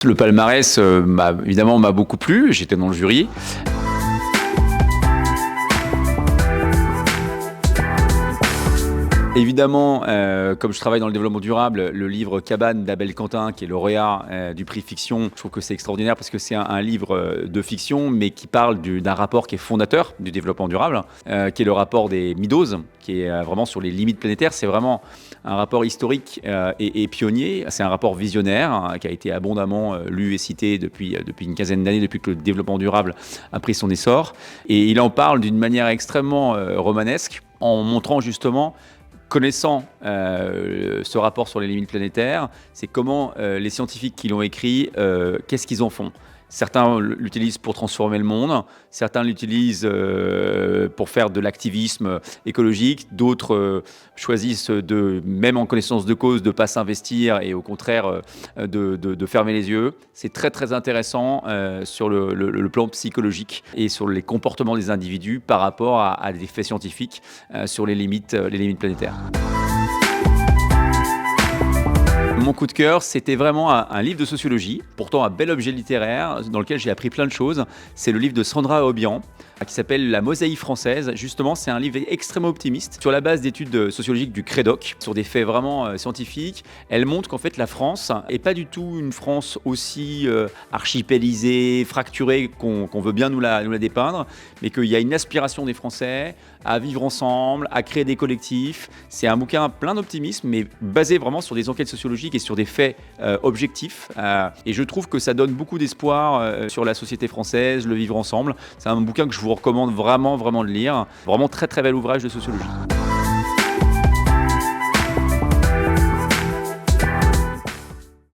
Le palmarès, évidemment m'a beaucoup plu, j'étais dans le jury. Évidemment, comme je travaille dans le développement durable, le livre Cabane d'Abel Quentin, qui est lauréat du prix fiction, je trouve que c'est extraordinaire parce que c'est un livre de fiction, mais qui parle d'un rapport qui est fondateur du développement durable, qui est le rapport des Meadows, qui est vraiment sur les limites planétaires. C'est vraiment un rapport historique et pionnier. C'est un rapport visionnaire qui a été abondamment lu et cité depuis une quinzaine d'années, depuis que le développement durable a pris son essor. Et il en parle d'une manière extrêmement romanesque, en montrant justement, connaissant ce rapport sur les limites planétaires, c'est comment les scientifiques qui l'ont écrit, qu'est-ce qu'ils en font. Certains l'utilisent pour transformer le monde, certains l'utilisent pour faire de l'activisme écologique, d'autres choisissent, même en connaissance de cause, de ne pas s'investir et au contraire de fermer les yeux. C'est très très intéressant sur le plan psychologique et sur les comportements des individus par rapport à des faits scientifiques sur les limites planétaires. Mon coup de cœur, c'était vraiment un livre de sociologie, pourtant un bel objet littéraire dans lequel j'ai appris plein de choses. C'est le livre de Sandra Aubian qui s'appelle La mosaïque française. Justement, c'est un livre extrêmement optimiste sur la base d'études sociologiques du CREDOC, sur des faits vraiment scientifiques. Elle montre qu'en fait la France n'est pas du tout une France aussi archipélisée, fracturée qu'on veut bien nous la dépeindre, mais qu'il y a une aspiration des Français à vivre ensemble, à créer des collectifs. C'est un bouquin plein d'optimisme, mais basé vraiment sur des enquêtes sociologiques et sur des faits objectifs. Et je trouve que ça donne beaucoup d'espoir sur la société française, le vivre ensemble. C'est un bouquin que je vous recommande vraiment de lire. Vraiment très très bel ouvrage de sociologie.